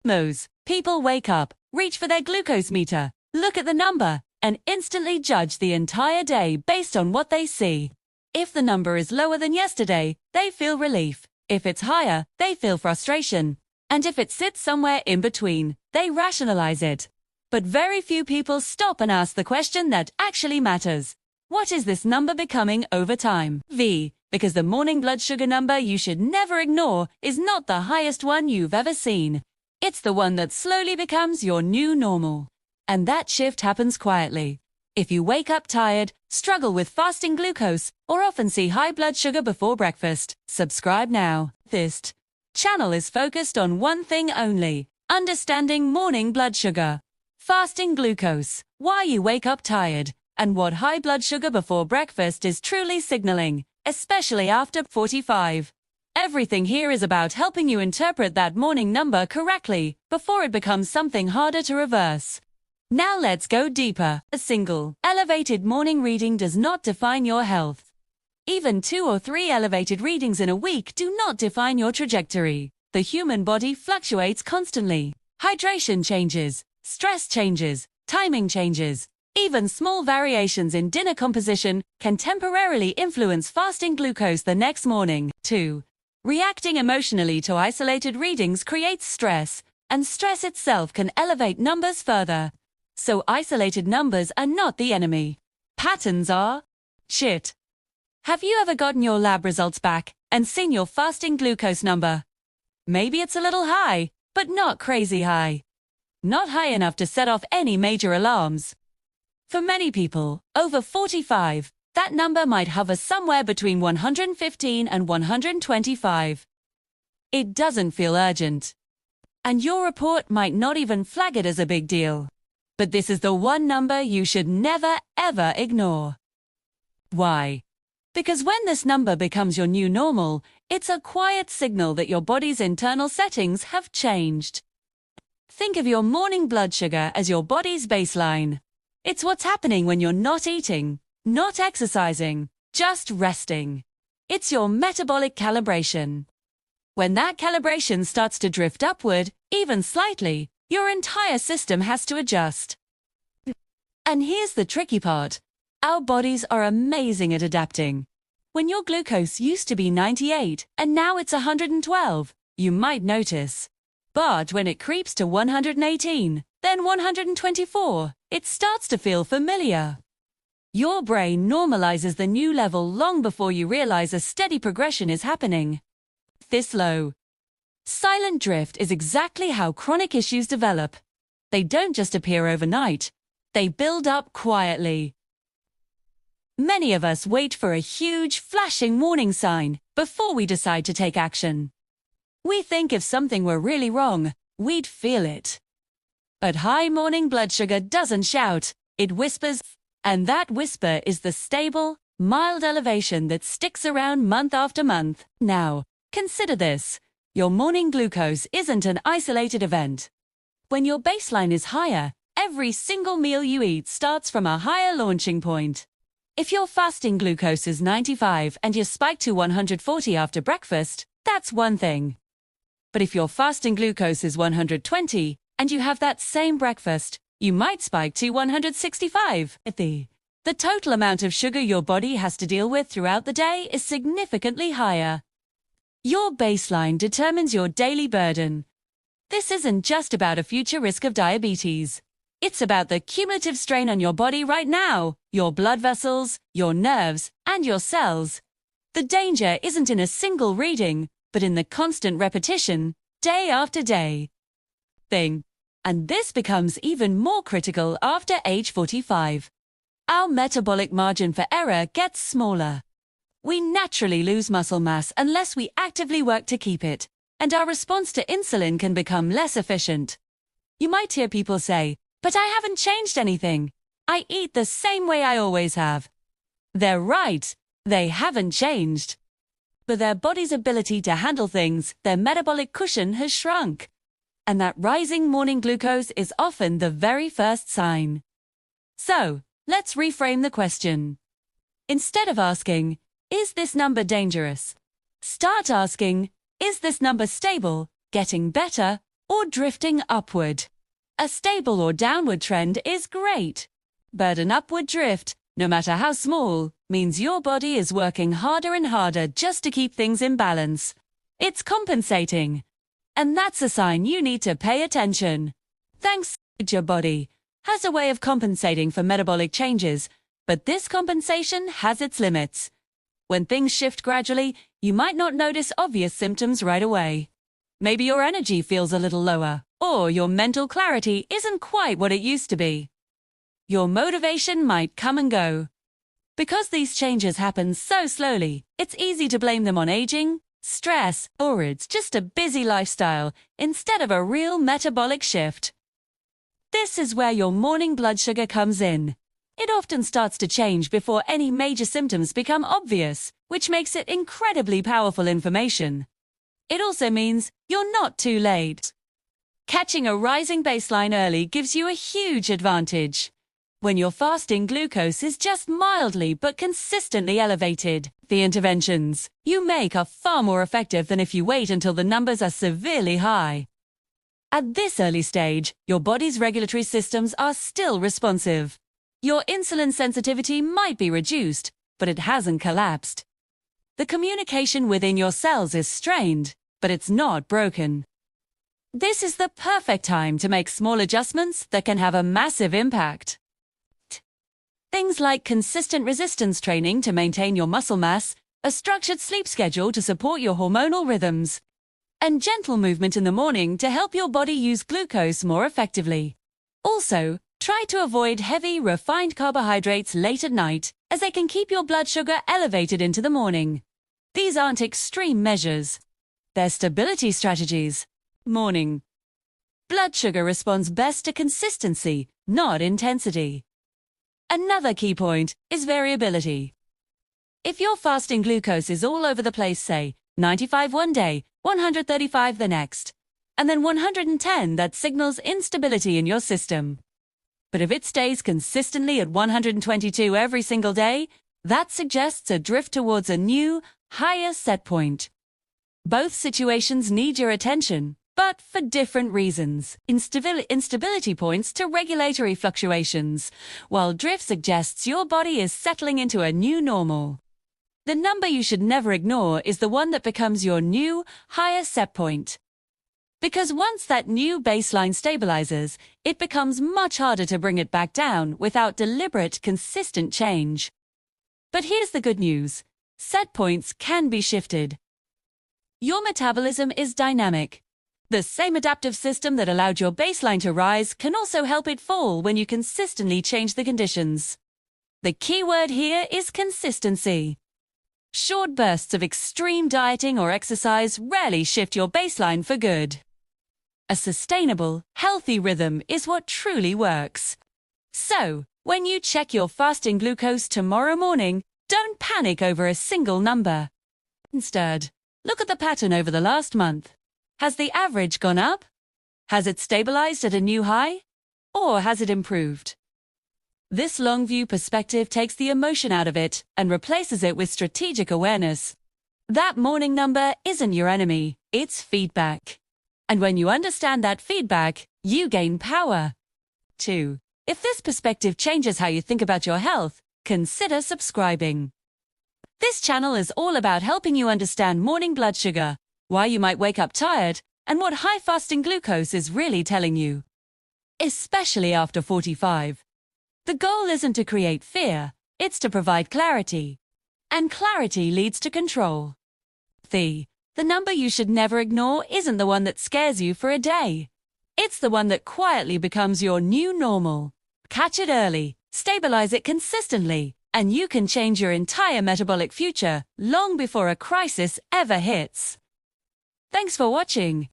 Most people wake up, reach for their glucose meter, look at the number, and instantly judge the entire day based on what they see. If the number is lower than yesterday, they feel relief. If it's higher, they feel frustration. And if it sits somewhere in between, they rationalize it. But very few people stop and ask the question that actually matters. What is this number becoming over time? Because the morning blood sugar number you should never ignore is not the highest one you've ever seen. It's the one that slowly becomes your new normal. And that shift happens quietly. If you wake up tired, struggle with fasting glucose, or often see high blood sugar before breakfast, subscribe now. This channel is focused on one thing only: understanding morning blood sugar, fasting glucose, why you wake up tired, and what high blood sugar before breakfast is truly signaling, especially after 45. Everything here is about helping you interpret that morning number correctly before it becomes something harder to reverse. Now let's go deeper. A single elevated morning reading does not define your health. Even 2 or 3 elevated readings in a week do not define your trajectory. The human body fluctuates constantly. Hydration changes, stress changes, timing changes. Even small variations in dinner composition can temporarily influence fasting glucose the next morning. 2. Reacting emotionally to isolated readings creates stress, and stress itself can elevate numbers further. So isolated numbers are not the enemy. Patterns are. Shit. Have you ever gotten your lab results back and seen your fasting glucose number? Maybe it's a little high, but not crazy high. Not high enough to set off any major alarms. For many people, over 45, that number might hover somewhere between 115 and 125. It doesn't feel urgent. And your report might not even flag it as a big deal. But this is the one number you should never, ever ignore. Why? Because when this number becomes your new normal, it's a quiet signal that your body's internal settings have changed. Think of your morning blood sugar as your body's baseline. It's what's happening when you're not eating, not exercising, just resting. It's your metabolic calibration. When that calibration starts to drift upward, even slightly, your entire system has to adjust. And here's the tricky part. Our bodies are amazing at adapting. When your glucose used to be 98 and now it's 112, you might notice. But when it creeps to 118, then 124, it starts to feel familiar. Your brain normalizes the new level long before you realize a steady progression is happening. This low, silent drift is exactly how chronic issues develop. They don't just appear overnight. They build up quietly. Many of us wait for a huge, flashing warning sign before we decide to take action. We think if something were really wrong, we'd feel it. But high morning blood sugar doesn't shout, it whispers, and that whisper is the stable, mild elevation that sticks around month after month. Now, consider this. Your morning glucose isn't an isolated event. When your baseline is higher, every single meal you eat starts from a higher launching point. If your fasting glucose is 95 and you spike to 140 after breakfast, that's one thing. But if your fasting glucose is 120 and you have that same breakfast, you might spike to 165. The total amount of sugar your body has to deal with throughout the day is significantly higher. Your baseline determines your daily burden. This isn't just about a future risk of diabetes. It's about the cumulative strain on your body right now, your blood vessels, your nerves, and your cells. The danger isn't in a single reading, but in the constant repetition, day after day. And this becomes even more critical after age 45. Our metabolic margin for error gets smaller. We naturally lose muscle mass unless we actively work to keep it, and our response to insulin can become less efficient. You might hear people say, "But I haven't changed anything. I eat the same way I always have." They're right, they haven't changed. But their body's ability to handle things, their metabolic cushion has shrunk. And that rising morning glucose is often the very first sign. So, let's reframe the question. Instead of asking, "Is this number dangerous?" start asking, "Is this number stable, getting better, or drifting upward. A stable or downward trend is great, but an upward drift, no matter how small, means your body is working harder and harder just to keep things in balance. It's compensating. And that's a sign you need to pay attention. Thanks, your body has a way of compensating for metabolic changes, but this compensation has its limits. When things shift gradually, you might not notice obvious symptoms right away. Maybe your energy feels a little lower, or your mental clarity isn't quite what it used to be. Your motivation might come and go. Because these changes happen so slowly, it's easy to blame them on aging, stress, or it's just a busy lifestyle instead of a real metabolic shift. This is where your morning blood sugar comes in. It often starts to change before any major symptoms become obvious, which makes it incredibly powerful information. It also means you're not too late. Catching a rising baseline early gives you a huge advantage. When your fasting glucose is just mildly but consistently elevated, the interventions you make are far more effective than if you wait until the numbers are severely high. At this early stage, your body's regulatory systems are still responsive. Your insulin sensitivity might be reduced, but it hasn't collapsed. The communication within your cells is strained, but it's not broken. This is the perfect time to make small adjustments that can have a massive impact. Things like consistent resistance training to maintain your muscle mass, a structured sleep schedule to support your hormonal rhythms, and gentle movement in the morning to help your body use glucose more effectively. Also, try to avoid heavy, refined carbohydrates late at night, as they can keep your blood sugar elevated into the morning. These aren't extreme measures. They're stability strategies. Morning blood sugar responds best to consistency, not intensity. Another key point is variability. If your fasting glucose is all over the place, say 95 one day, 135 the next, and then 110, that signals instability in your system. But if it stays consistently at 122 every single day, that suggests a drift towards a new, higher set point. Both situations need your attention, but for different reasons. Instability points to regulatory fluctuations, while drift suggests your body is settling into a new normal. The number you should never ignore is the one that becomes your new, higher set point. Because once that new baseline stabilizes, it becomes much harder to bring it back down without deliberate, consistent change. But here's the good news. Set points can be shifted. Your metabolism is dynamic. The same adaptive system that allowed your baseline to rise can also help it fall when you consistently change the conditions. The key word here is consistency. Short bursts of extreme dieting or exercise rarely shift your baseline for good. A sustainable, healthy rhythm is what truly works. So, when you check your fasting glucose tomorrow morning, don't panic over a single number. Instead, look at the pattern over the last month. Has the average gone up? Has it stabilized at a new high? Or has it improved? This long-view perspective takes the emotion out of it and replaces it with strategic awareness. That morning number isn't your enemy, it's feedback. And when you understand that feedback, you gain power. 2. If this perspective changes how you think about your health, consider subscribing. This channel is all about helping you understand morning blood sugar, why you might wake up tired, and what high fasting glucose is really telling you. Especially after 45. The goal isn't to create fear, it's to provide clarity. And clarity leads to control. The number you should never ignore isn't the one that scares you for a day. It's the one that quietly becomes your new normal. Catch it early, stabilize it consistently, and you can change your entire metabolic future long before a crisis ever hits. Thanks for watching.